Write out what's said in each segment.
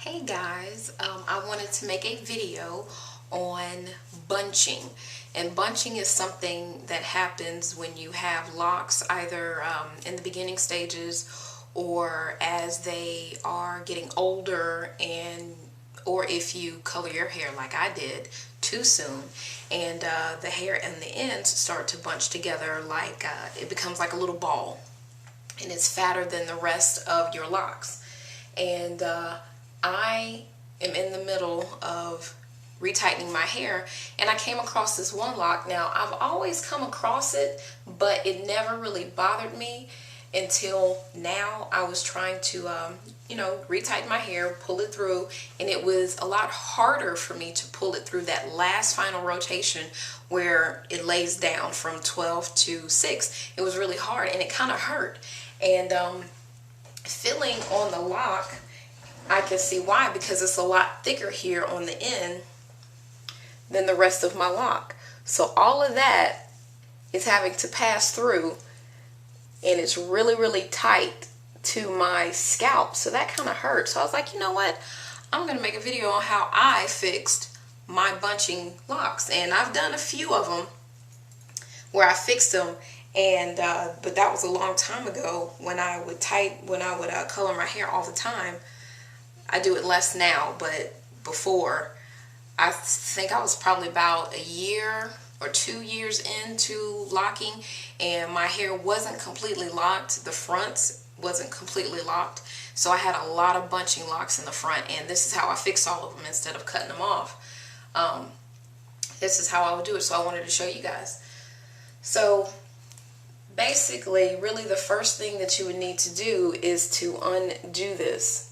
Hey guys, I wanted to make a video on bunching. And bunching is something that happens when you have locks either in the beginning stages or as they are getting older, and or if you color your hair like I did too soon and the hair and the ends start to bunch together, like it becomes like a little ball and it's fatter than the rest of your locks. And I am in the middle of retightening my hair, and I came across this one lock. Now, I've always come across it, but it never really bothered me until now. I was trying to, retighten my hair, pull it through, and it was a lot harder for me to pull it through that last final rotation where it lays down from 12 to 6. It was really hard, and it kind of hurt. And filling on the lock, I can see why, because it's a lot thicker here on the end than the rest of my lock. So all of that is having to pass through, and it's really, really tight to my scalp. So that kind of hurts. So I was like, you know what? I'm going to make a video on how I fixed my bunching locks. And I've done a few of them where I fixed them. And but that was a long time ago when I would color my hair all the time. I do it less now, but before, I think I was probably about a year or 2 years into locking, and my hair wasn't completely locked. The fronts wasn't completely locked, so I had a lot of bunching locks in the front, and this is how I fixed all of them instead of cutting them off. This is how I would do it, so I wanted to show you guys. So basically, really the first thing that you would need to do is to undo this.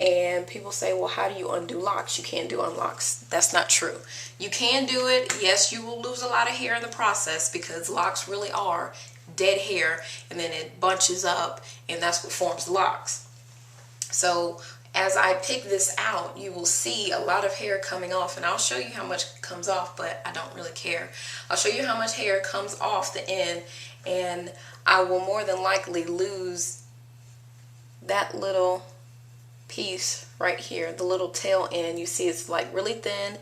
And people say, well, how do you undo locks? You can't do unlocks. That's not true. You can do it. Yes, you will lose a lot of hair in the process because locks really are dead hair, and then it bunches up, and that's what forms locks. So as I pick this out, you will see a lot of hair coming off, and I'll show you how much comes off, but I don't really care. I'll show you how much hair comes off the end, and I will more than likely lose that little piece right here, the little tail end. You see it's like really thin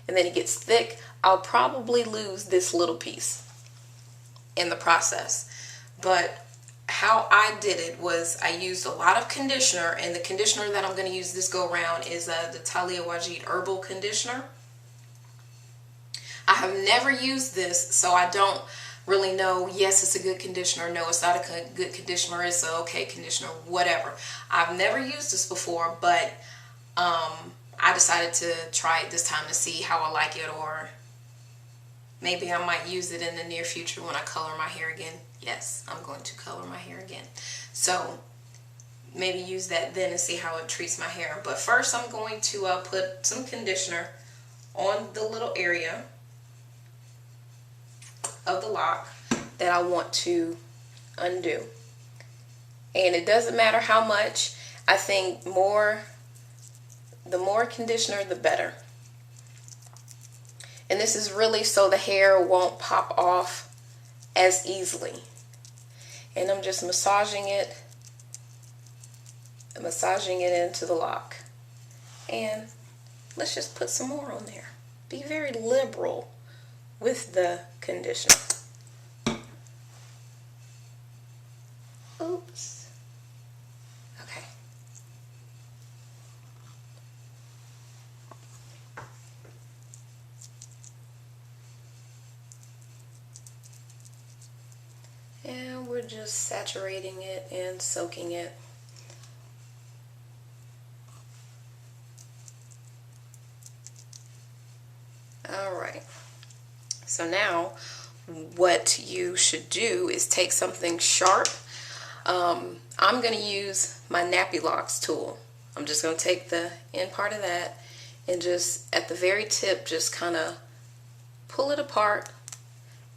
and then it gets thick. I'll probably lose this little piece in the process. But how I did it was I used a lot of conditioner, and the conditioner that I'm going to use this go around is the Taliah Waajid Herbal conditioner. I have never used this, so I don't really know, yes, it's a good conditioner, no, it's not a good conditioner, it's an okay conditioner, whatever. I've never used this before, but I decided to try it this time to see how I like it, or maybe I might use it in the near future when I color my hair again. Yes, I'm going to color my hair again. So maybe use that then and see how it treats my hair. But first I'm going to put some conditioner on the little area of the lock that I want to undo. And it doesn't matter how much. I think the more conditioner, the better. And this is really so the hair won't pop off as easily. And I'm just massaging it into the lock. And let's just put some more on there. Be very liberal with the conditioner. Oops. Okay. And we're just saturating it and soaking it. All right. So now what you should do is take something sharp. I'm going to use my Nappy Locks tool. I'm just going to take the end part of that and just at the very tip just kind of pull it apart.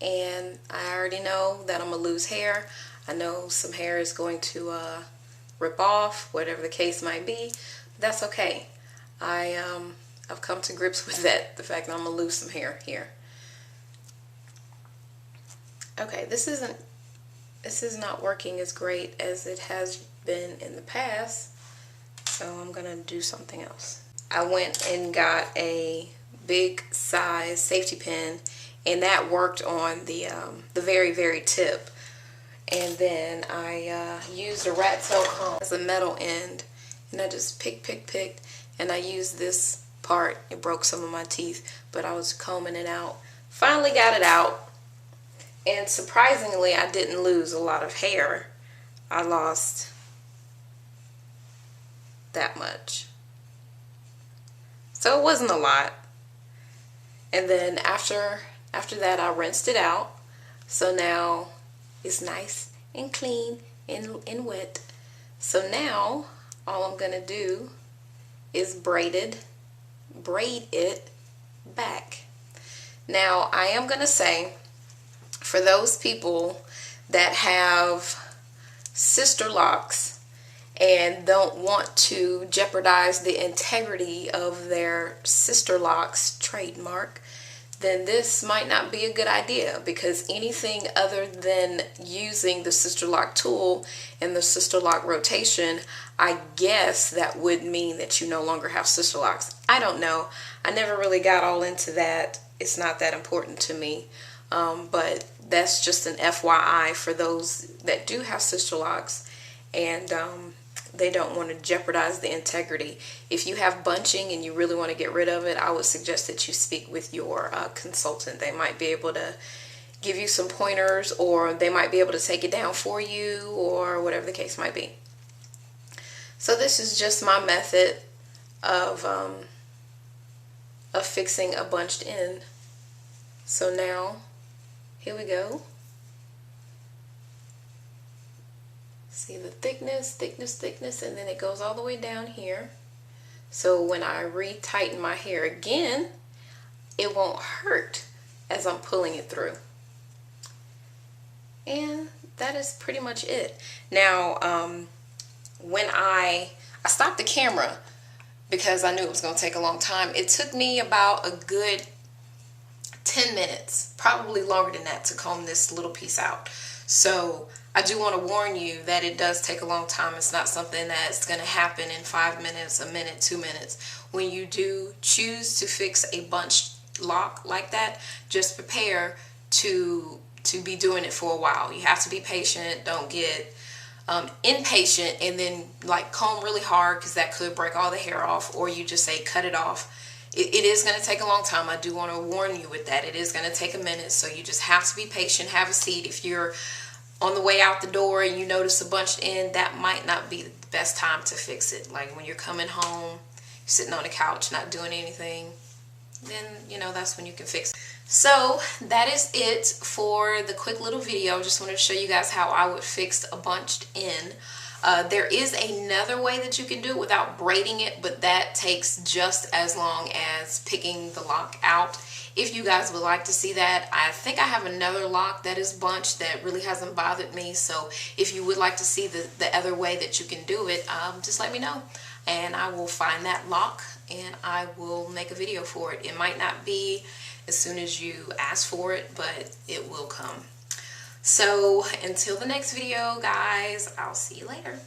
And I already know that I'm going to lose hair. I know some hair is going to rip off, whatever the case might be. But that's okay. I've come to grips with that, the fact that I'm going to lose some hair here. Okay, this is not working as great as it has been in the past. So I'm gonna do something else. I went and got a big size safety pin, and that worked on the very, very tip. And then I used a rat tail comb as a metal end, and I just picked, and I used this part. It broke some of my teeth, but I was combing it out. Finally got it out, and surprisingly, I didn't lose a lot of hair. I lost that much. So it wasn't a lot. And then after that, I rinsed it out. So now it's nice and clean and wet. So now all I'm gonna do is braid it back. Now I am gonna say, for those people that have sister locks and don't want to jeopardize the integrity of their sister locks trademark, then this might not be a good idea, because anything other than using the sister lock tool and the sister lock rotation, I guess that would mean that you no longer have sister locks. I don't know. I never really got all into that. It's not that important to me. But that's just an FYI for those that do have sister locks and they don't want to jeopardize the integrity. If you have bunching and you really want to get rid of it, I would suggest that you speak with your consultant. They might be able to give you some pointers, or they might be able to take it down for you, or whatever the case might be. So this is just my method of fixing a bunched end. So now, here we go. See the thickness, and then it goes all the way down here. So when I retighten my hair again, it won't hurt as I'm pulling it through. And that is pretty much it. Now, when I stopped the camera because I knew it was going to take a long time. It took me about a good 10 minutes, probably longer than that, to comb this little piece out. So I do want to warn you that it does take a long time. It's not something that's going to happen in 5 minutes, a minute, 2 minutes. When you do choose to fix a bunched lock like that, just prepare to be doing it for a while. You have to be patient. Don't get impatient and then like comb really hard, because that could break all the hair off, or you just say cut it off. It is going to take a long time. I do want to warn you with that. It is going to take a minute, so you just have to be patient. Have a seat. If you're on the way out the door and you notice a bunched end, that might not be the best time to fix it. Like when you're coming home, you're sitting on the couch not doing anything, then you know that's when you can fix it. So that is it for the quick little video. I just wanted to show you guys how I would fix a bunched end. There is another way that you can do it without braiding it, but that takes just as long as picking the lock out. If you guys would like to see that, I think I have another lock that is bunched that really hasn't bothered me. So if you would like to see the other way that you can do it, just let me know and I will find that lock and I will make a video for it. It might not be as soon as you ask for it, but it will come. So until the next video, guys, I'll see you later.